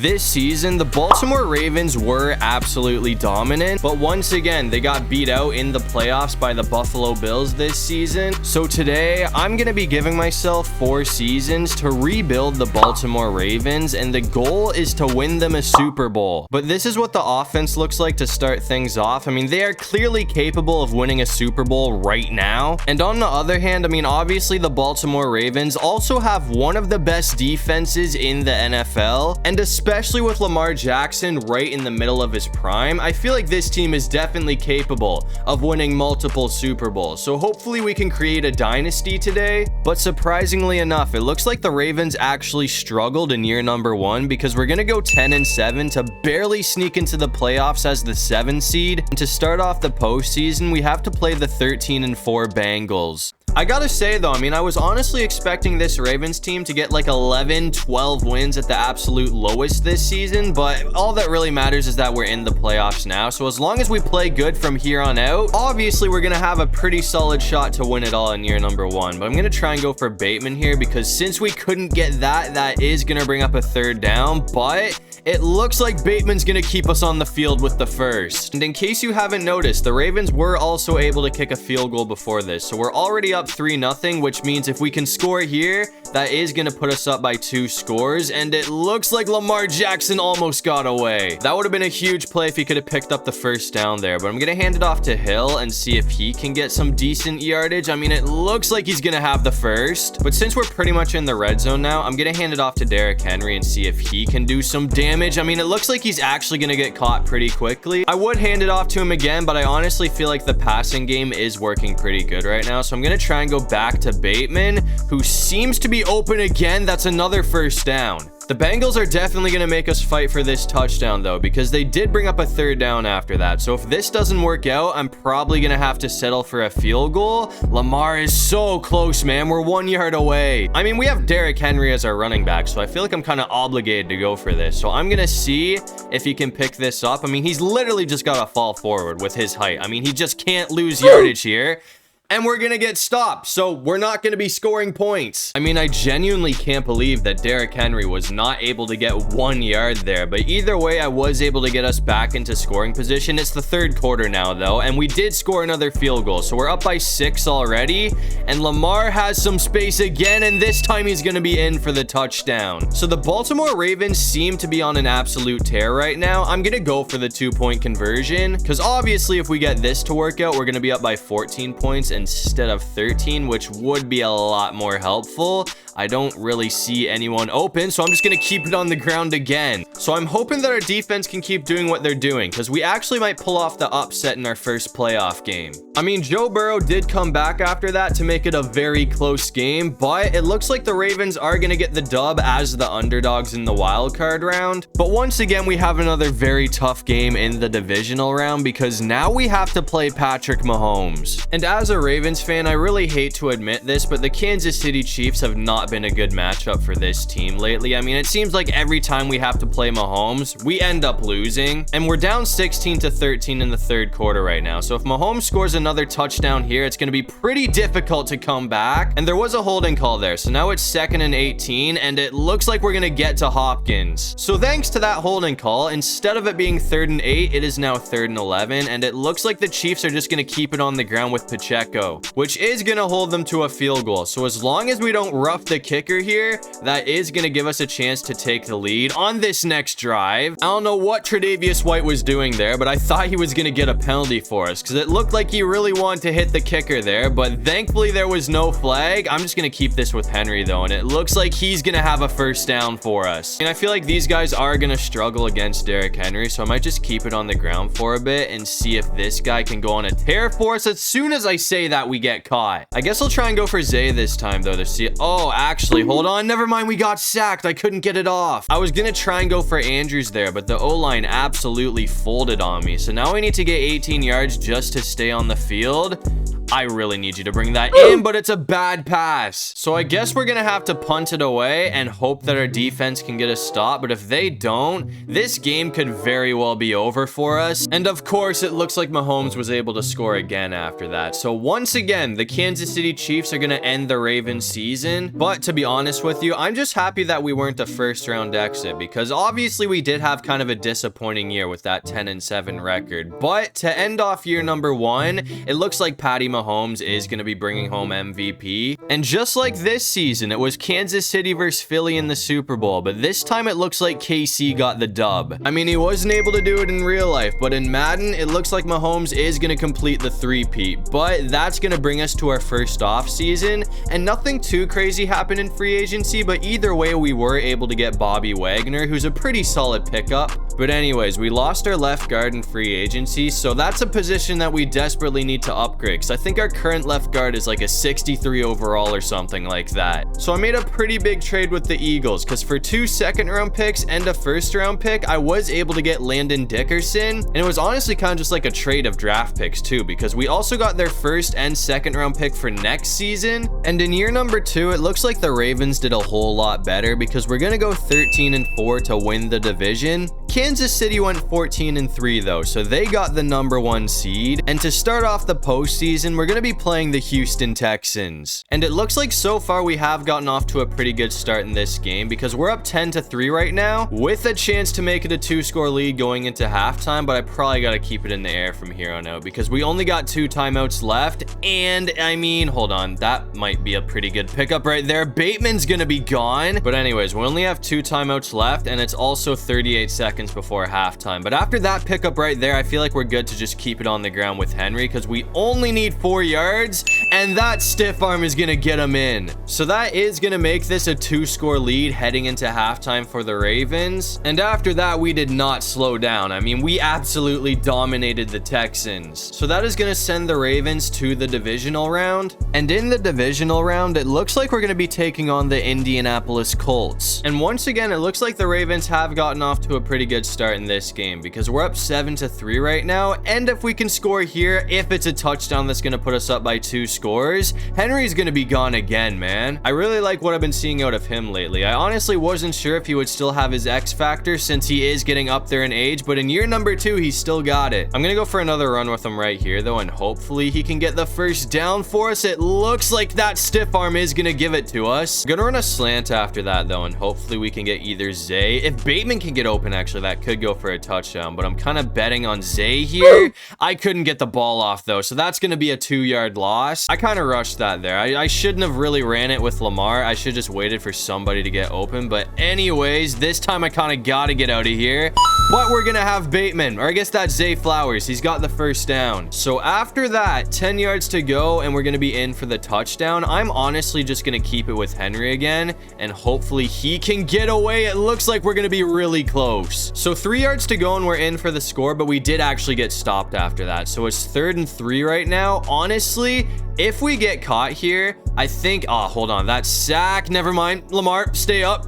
This season, the Baltimore Ravens were absolutely dominant, but once again, they got beat out in the playoffs by the Buffalo Bills this season. So today, I'm going to be giving myself 4 seasons to rebuild the Baltimore Ravens, and the goal is to win them a Super Bowl. But this is what the offense looks like to start things off. I mean, they are clearly capable of winning a Super Bowl right now. And on the other hand, I mean, obviously the Baltimore Ravens also have one of the best defenses in the NFL, and especially with Lamar Jackson right in the middle of his prime, I feel like this team is definitely capable of winning multiple Super Bowls. So hopefully we can create a dynasty today. But surprisingly enough, it looks like the Ravens actually struggled in year number 1, because we're gonna go 10-7 to barely sneak into the playoffs as the 7 seed. And to start off the postseason, we have to play the 13-4 Bengals. I gotta say though, I mean, I was honestly expecting this Ravens team to get like 11-12 wins at the absolute lowest this season, but all that really matters is that we're in the playoffs now. So as long as we play good from here on out, obviously we're gonna have a pretty solid shot to win it all in year number 1. But I'm gonna try and go for Bateman here, because since we couldn't get that is gonna bring up a 3rd down, but it looks like Bateman's gonna keep us on the field with the first. And in case you haven't noticed, the Ravens were also able to kick a field goal before this, so we're already up 3-0, which means if we can score here, that is going to put us up by 2 scores. And it looks like Lamar Jackson almost got away. That would have been a huge play if he could have picked up the 1st down there. But I'm going to hand it off to Hill and see if he can get some decent yardage. I mean, it looks like he's going to have the 1st. But since we're pretty much in the red zone now, I'm going to hand it off to Derrick Henry and see if he can do some damage. I mean, it looks like he's actually going to get caught pretty quickly. I would hand it off to him again, but I honestly feel like the passing game is working pretty good right now. So I'm going to try and go back to Bateman, who seems to be open again. That's another 1st down. The Bengals are definitely going to make us fight for this touchdown though, because they did bring up a 3rd down after that. So if this doesn't work out, I'm probably going to have to settle for a field goal. Lamar is so close, man. We're 1 yard away. I mean, we have Derrick Henry as our running back, so I feel like I'm kind of obligated to go for this. So I'm going to see if he can pick this up. I mean, he's literally just got to fall forward with his height. I mean, he just can't lose yardage here. And we're going to get stopped, so we're not going to be scoring points. I mean, I genuinely can't believe that Derrick Henry was not able to get 1 yard there. But either way, I was able to get us back into scoring position. It's the 3rd quarter now, though, and we did score another field goal. So we're up by 6 already, and Lamar has some space again, and this time he's going to be in for the touchdown. So the Baltimore Ravens seem to be on an absolute tear right now. I'm going to go for the 2-point conversion, because obviously if we get this to work out, we're going to be up by 14 points instead of 13, which would be a lot more helpful. I don't really see anyone open, so I'm just going to keep it on the ground again. So I'm hoping that our defense can keep doing what they're doing, because we actually might pull off the upset in our first playoff game. I mean, Joe Burrow did come back after that to make it a very close game, but it looks like the Ravens are going to get the dub as the underdogs in the wild card round. But once again, we have another very tough game in the divisional round, because now we have to play Patrick Mahomes. And as a Ravens fan, I really hate to admit this, but the Kansas City Chiefs have not been a good matchup for this team lately. I mean, it seems like every time we have to play Mahomes, we end up losing, and we're down 16-13 in the 3rd quarter right now. So if Mahomes scores another touchdown here, it's going to be pretty difficult to come back. And there was a holding call there, so now it's 2nd and 18, and it looks like we're going to get to Hopkins. So thanks to that holding call, instead of it being 3rd and 8, it is now 3rd and 11, and it looks like the Chiefs are just going to keep it on the ground with Pacheco, which is going to hold them to a field goal. So as long as we don't rough the kicker here, that is going to give us a chance to take the lead on this next drive. I don't know what Tre'Davious White was doing there, but I thought he was going to get a penalty for us, because it looked like he really wanted to hit the kicker there, but thankfully there was no flag. I'm just going to keep this with Henry though, and it looks like he's going to have a 1st down for us. And I feel like these guys are going to struggle against Derrick Henry, so I might just keep it on the ground for a bit and see if this guy can go on a tear for us. As soon as I say that, we get caught. I guess I'll try and go for Zay this time though to see. Oh, actually, hold on. Never mind. We got sacked. I couldn't get it off. I was going to try and go for Andrews there, but the O-line absolutely folded on me. So now I need to get 18 yards just to stay on the field. I really need you to bring that in, but it's a bad pass. So I guess we're gonna have to punt it away and hope that our defense can get a stop. But if they don't, this game could very well be over for us. And of course, it looks like Mahomes was able to score again after that. So once again, the Kansas City Chiefs are gonna end the Ravens season. But to be honest with you, I'm just happy that we weren't a first round exit, because obviously we did have kind of a disappointing year with that 10-7 record. But to end off year number 1, it looks like Patty Mahomes is gonna be bringing home MVP. And just like this season, it was Kansas City versus Philly in the Super Bowl, but this time it looks like KC got the dub. I mean, he wasn't able to do it in real life, but in Madden, it looks like Mahomes is gonna complete the three-peat. But that's gonna bring us to our first off season, and nothing too crazy happened in free agency, but either way, we were able to get Bobby Wagner, who's a pretty solid pickup. But anyways, we lost our left guard in free agency, so that's a position that we desperately need to upgrade, because I think our current left guard is like a 63 overall or something like that. So I made a pretty big trade with the Eagles, because for 2 second-round picks and a first-round pick, I was able to get Landon Dickerson, and it was honestly kind of just like a trade of draft picks too, because we also got their first and second-round pick for next season. And in year number 2, it looks like the Ravens did a whole lot better, because we're gonna go 13-4 to win the division. Kansas City went 14-3 though, so they got the number 1 seed. And to start off the postseason, we're gonna be playing the Houston Texans. And it looks like so far we have gotten off to a pretty good start in this game, because we're up 10-3 right now, with a chance to make it a 2-score lead going into halftime. But I probably got to keep it in the air from here on out, because we only got 2 timeouts left. And I mean, hold on, that might be a pretty good pickup right there. Bateman's gonna be gone. But anyways, we only have 2 timeouts left, and it's also 38 seconds before halftime. But after that pickup right there, I feel like we're good to just keep it on the ground with Henry, because we only need 4 yards, and that stiff arm is gonna get him in. So that is gonna make this a 2-score lead heading into halftime for the Ravens. And after that, we did not slow down. I mean, we absolutely dominated the Texans. So that is gonna send the Ravens to the divisional round. And in the divisional round, it looks like we're gonna be taking on the Indianapolis Colts. And once again, it looks like the Ravens have gotten off to a pretty good start in this game, because we're up 7-3 right now. And if we can score here, if it's a touchdown that's gonna put us up by 2 scores, Henry's gonna be gone again, man. I really like what I've been seeing out of him lately. I honestly wasn't sure if he would still have his X factor, since he is getting up there in age, but in year number 2, he's still got it. I'm gonna go for another run with him right here though, and hopefully he can get the first down for us. It looks like that stiff arm is gonna give it to us. I'm gonna run a slant after that though, and hopefully we can get either Zay. If Bateman can get open, actually, that could go for a touchdown, but I'm kind of betting on Zay here. I couldn't get the ball off though, so that's gonna be a 2-yard loss. I kind of rushed that there. I shouldn't have really ran it with Lamar. I should just waited for somebody to get open. But anyways, this time I kind of gotta get out of here. But we're gonna have Bateman, or I guess that's Zay Flowers. He's got the first down. So after that, 10 yards to go, and we're gonna be in for the touchdown. I'm honestly just gonna keep it with Henry again, and hopefully he can get away. It looks like we're gonna be really close. So 3 yards to go, and we're in for the score, but we did actually get stopped after that. So it's 3rd-and-3 right now. Honestly, if we get caught here, I think, oh, hold on, that sack, never mind. Lamar, stay up,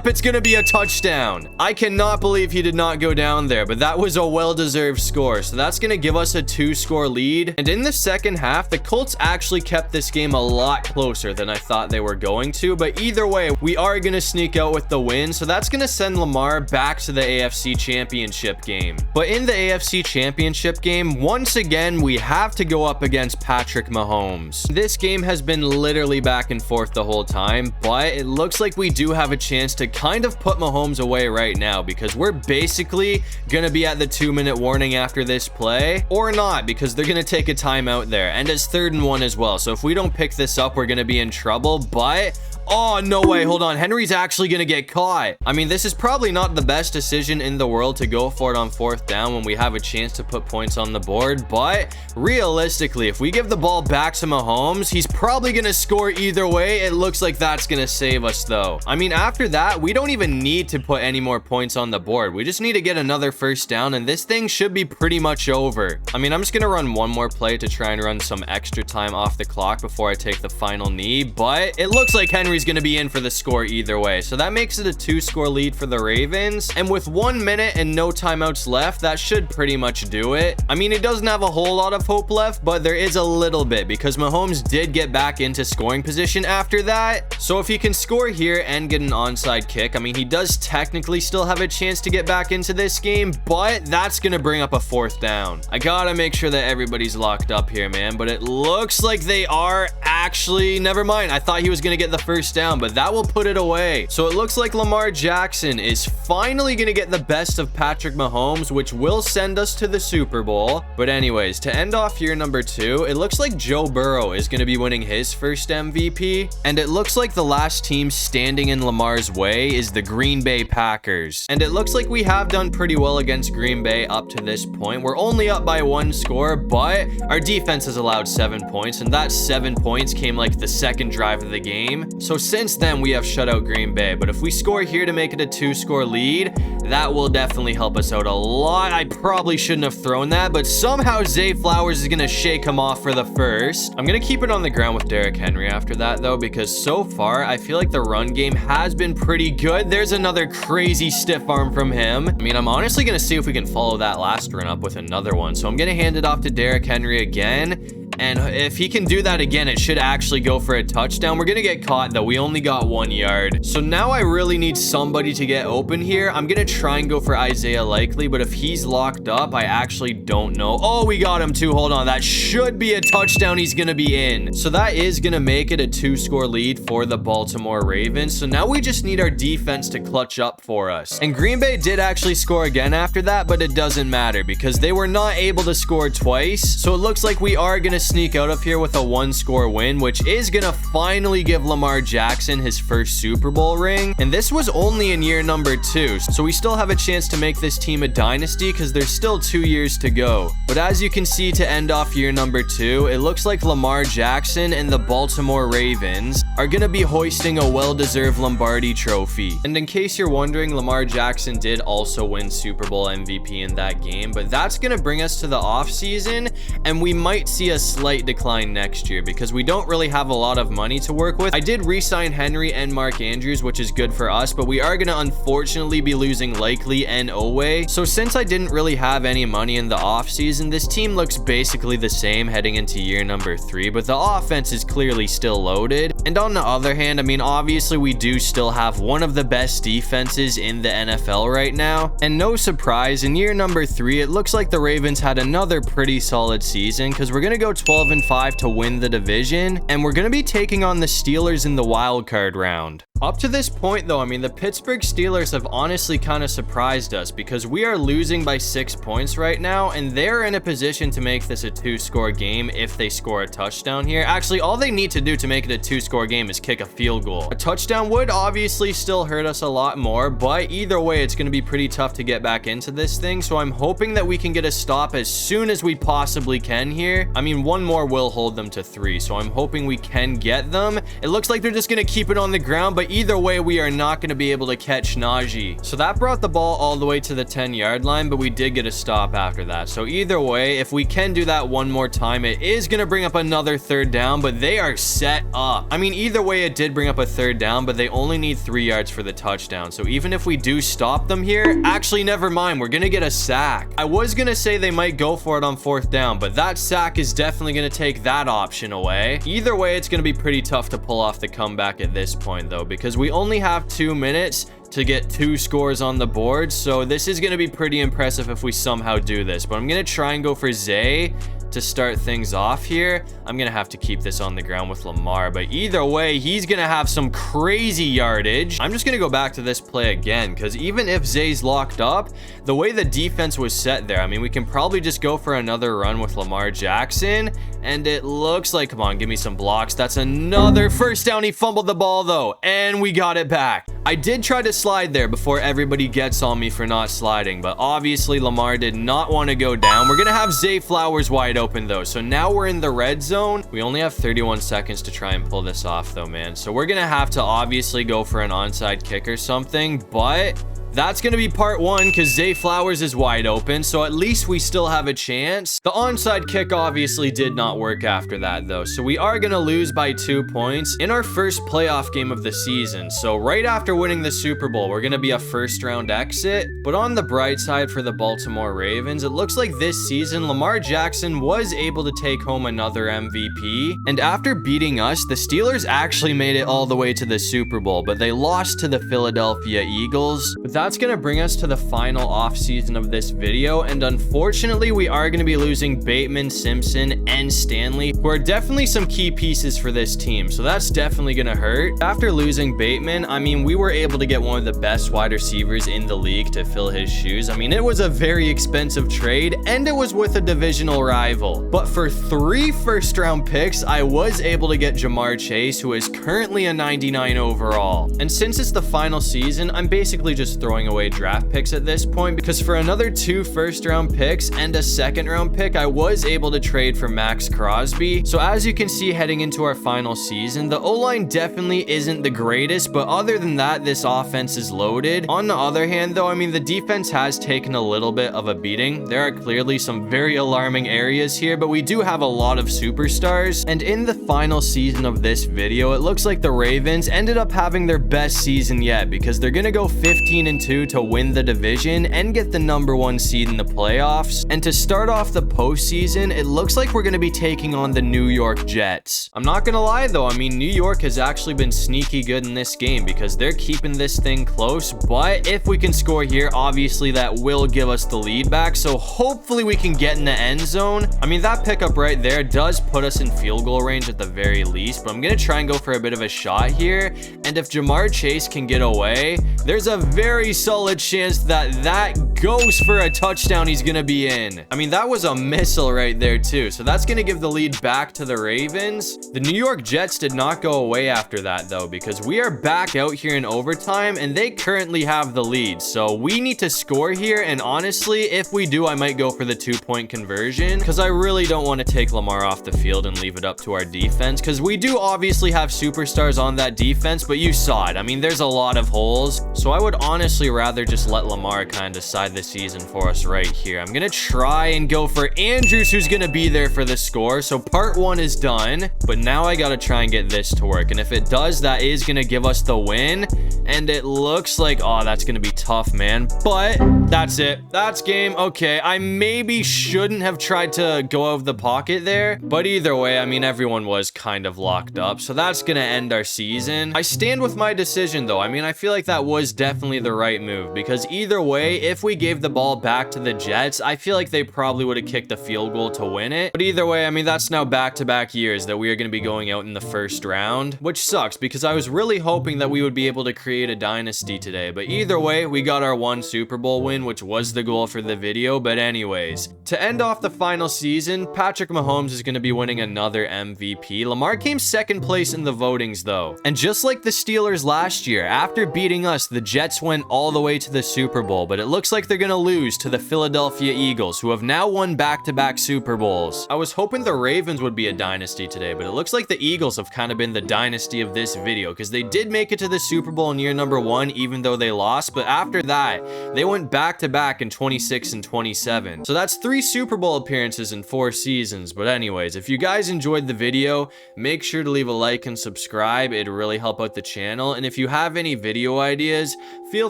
it's gonna be a touchdown. I cannot believe he did not go down there, but that was a well-deserved score. So that's gonna give us a 2-score lead. And in the second half, the Colts actually kept this game a lot closer than I thought they were going to, but either way, we are gonna sneak out with the win. So that's gonna send Lamar back to the AFC Championship game. But in the AFC Championship game, once again, we have to go up against Patrick Mahomes. This game has been literally back and forth the whole time, but it looks like we do have a chance to kind of put Mahomes away right now, because we're basically gonna be at the 2-minute warning after this play, or not, because they're gonna take a timeout there, and it's 3rd-and-1 as well. So if we don't pick this up, we're gonna be in trouble. But oh, no way. Hold on. Henry's actually going to get caught. I mean, this is probably not the best decision in the world to go for it on 4th down when we have a chance to put points on the board. But realistically, if we give the ball back to Mahomes, he's probably going to score either way. It looks like that's going to save us, though. I mean, after that, we don't even need to put any more points on the board. We just need to get another 1st down, and this thing should be pretty much over. I mean, I'm just going to run one more play to try and run some extra time off the clock before I take the final knee. But it looks like Henry's he's going to be in for the score either way. So that makes it a 2-score lead for the Ravens. And with 1 minute and no timeouts left, that should pretty much do it. I mean, it doesn't have a whole lot of hope left, but there is a little bit because Mahomes did get back into scoring position after that. So if he can score here and get an onside kick, I mean, he does technically still have a chance to get back into this game, but that's going to bring up a 4th down. I gotta make sure that everybody's locked up here, man, but it looks like they are. Actually, never mind. I thought he was going to get the 1st down, but that will put it away. So it looks like Lamar Jackson is finally going to get the best of Patrick Mahomes, which will send us to the Super Bowl. But anyways, to end off year number 2, it looks like Joe Burrow is going to be winning his first MVP. And it looks like the last team standing in Lamar's way is the Green Bay Packers. And it looks like we have done pretty well against Green Bay up to this point. We're only up by 1 score, but our defense has allowed 7 points, and that 7 points came like the 2nd drive of the game. So since then, we have shut out Green Bay. But if we score here to make it a 2-score lead, that will definitely help us out a lot. I probably shouldn't have thrown that, but somehow Zay Flowers is going to shake him off for the first. I'm going to keep it on the ground with Derrick Henry after that, though, because so far, I feel like the run game has been pretty good. There's another crazy stiff arm from him. I mean, I'm honestly going to see if we can follow that last run up with another one. So I'm going to hand it off to Derrick Henry again. And if he can do that again, it should actually go for a touchdown. We're going to get caught, though. We only got 1 yard. So now I really need somebody to get open here. I'm going to try and go for Isaiah Likely, but if he's locked up, I actually don't know. Oh, we got him too. Hold on. That should be a touchdown. He's going to be in. So that is going to make it a 2-score lead for the Baltimore Ravens. So now we just need our defense to clutch up for us. And Green Bay did actually score again after that, but it doesn't matter because they were not able to score twice. So it looks like we are going to sneak out of here with a 1-score win, which is gonna finally give Lamar Jackson his first Super Bowl ring. And this was only in year number 2, so we still have a chance to make this team a dynasty because there's still 2 years to go. But as you can see, to end off year number 2, it looks like Lamar Jackson and the Baltimore Ravens are gonna be hoisting a well-deserved Lombardi trophy. And in case you're wondering, Lamar Jackson did also win Super Bowl MVP in that game, but that's gonna bring us to the offseason, and we might see a slight decline next year because we don't really have a lot of money to work with. I did re-sign Henry and Mark Andrews, which is good for us, but we are going to unfortunately be losing Likely and Oweh. So since I didn't really have any money in the offseason, this team looks basically the same heading into year number 3, but the offense is clearly still loaded. And on the other hand, I mean, obviously we do still have one of the best defenses in the NFL right now. And no surprise, in year number 3, it looks like the Ravens had another pretty solid season because we're going to go 12-5 to win the division, and we're going to be taking on the Steelers in the wild card round. Up to this point, though, I mean, the Pittsburgh Steelers have honestly kind of surprised us because we are losing by 6 points right now, and they're in a position to make this a 2-score game if they score a touchdown here. Actually, all they need to do to make it a 2-score game is kick a field goal. A touchdown would obviously still hurt us a lot more, but either way, it's going to be pretty tough to get back into this thing, so I'm hoping that we can get a stop as soon as we possibly can here. I mean, one more will hold them to 3, so I'm hoping we can get them. It looks like they're just going to keep it on the ground, but either way, we are not going to be able to catch Najee. So that brought the ball all the way to the 10-yard line, but we did get a stop after that. So either way, if we can do that one more time, it is going to bring up another 3rd down, but they are set up. I mean, either way, it did bring up a 3rd down, but they only need 3 yards for the touchdown. So even if we do stop them here, actually, never mind. We're going to get a sack. I was going to say they might go for it on 4th down, but that sack is definitely going to take that option away. Either way, it's going to be pretty tough to pull off the comeback at this point, though, because we only have 2 minutes to get 2 scores on the board. So this is going to be pretty impressive if we somehow do this. But I'm going to try and go for Zay to start things off here. I'm going to have to keep this on the ground with Lamar, but either way, he's going to have some crazy yardage. I'm just going to go back to this play again, because even if Zay's locked up, the way the defense was set there, I mean, we can probably just go for another run with Lamar Jackson, and it looks like, come on, give me some blocks. That's another 1st down. He fumbled the ball, though, and we got it back. I did try to slide there before everybody gets on me for not sliding, but obviously Lamar did not want to go down. We're going to have Zay Flowers wide open, though. So now we're in the red zone. We only have 31 seconds to try and pull this off, though, man. So we're going to have to obviously go for an onside kick or something, but that's going to be part 1 because Zay Flowers is wide open, so at least we still have a chance. The onside kick obviously did not work after that, though, so we are going to lose by 2 points in our first playoff game of the season. So right after winning the Super Bowl, we're going to be a first-round exit. But on the bright side for the Baltimore Ravens, it looks like this season, Lamar Jackson was able to take home another MVP. And after beating us, the Steelers actually made it all the way to the Super Bowl, but they lost to the Philadelphia Eagles. But that's going to bring us to the final offseason of this video, and unfortunately, we are going to be losing Bateman, Simpson, and Stanley, who are definitely some key pieces for this team, so that's definitely going to hurt. After losing Bateman, I mean, we were able to get one of the best wide receivers in the league to fill his shoes. I mean, it was a very expensive trade, and it was with a divisional rival. But for 3 first-round picks, I was able to get Jamar Chase, who is currently a 99 overall. And since it's the final season, I'm basically just throwing away draft picks at this point, because for another 2 first-round picks and a second-round pick, I was able to trade for Max Crosby. So as you can see, heading into our final season, the O-line definitely isn't the greatest, but other than that, this offense is loaded. On the other hand, though, I mean, the defense has taken a little bit of a beating. There are clearly some very alarming areas here, but we do have a lot of superstars. And in the final season of this video, it looks like the Ravens ended up having their best season yet, because they're gonna go 15-2 to win the division and get the #1 seed in the playoffs. And to start off the postseason, it looks like we're gonna be taking on the New York Jets. I'm not gonna lie though, I mean, New York has actually been sneaky good in this game because they're keeping this thing close, but if we can score here, obviously that will give us the lead back, so hopefully we can get in the end zone. I mean, that pickup right there does put us in field goal range at the very least, but I'm gonna try and go for a bit of a shot here, and if Jamar Chase can get away, there's a very solid chance that that goes for a touchdown. He's gonna be in. I mean, that was a missile right there too, so that's gonna give the lead back to the Ravens. The New York Jets did not go away after that though, because we are back out here in overtime and they currently have the lead, so we need to score here. And honestly, if we do, I might go for the 2-point conversion, because I really don't want to take Lamar off the field and leave it up to our defense, because we do obviously have superstars on that defense, but you saw it. I mean, there's a lot of holes, so I would honestly rather just let Lamar kind of decide the season for us right here. I'm gonna try and go for Andrews, who's gonna be there for the score. So part 1 is done, but now I gotta try and get this to work, and if it does, that is gonna give us the win. And it looks like, oh, that's gonna be tough, man, but that's it. That's game. Okay, I maybe shouldn't have tried to go out of the pocket there, but either way, I mean, everyone was kind of locked up, so that's gonna end our season. I stand with my decision though. I mean, I feel like that was definitely the right move, because either way, if we gave the ball back to the Jets, I feel like they probably would have kicked the field goal to win it. But either way, I mean, that's now back-to-back years that we are going to be going out in the first round, which sucks because I was really hoping that we would be able to create a dynasty today. But either way, we got our 1 Super Bowl win, which was the goal for the video. But anyways, to end off the final season, Patrick Mahomes is going to be winning another MVP. Lamar came 2nd place in the votings though. And just like the Steelers last year, after beating us, the Jets went all the way to the Super Bowl, but it looks like they're going to lose to the Philadelphia Eagles, who have now won back-to-back Super Bowls. I was hoping the Ravens would be a dynasty today, but it looks like the Eagles have kind of been the dynasty of this video, because they did make it to the Super Bowl in year #1, even though they lost, but after that, they went back-to-back in 26 and 27. So that's 3 Super Bowl appearances in 4 seasons. But anyways, if you guys enjoyed the video, make sure to leave a like and subscribe. It'd really help out the channel. And if you have any video ideas, feel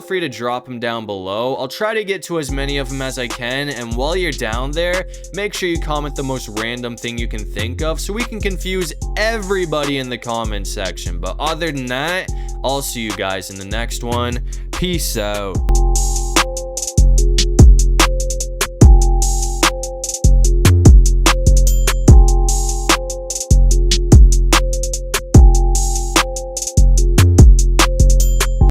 free to drop them down below. I'll try to get to as many of them as I can, and while you're down there, make sure you comment the most random thing you can think of so we can confuse everybody in the comment section. But other than that, I'll see you guys in the next one. Peace out.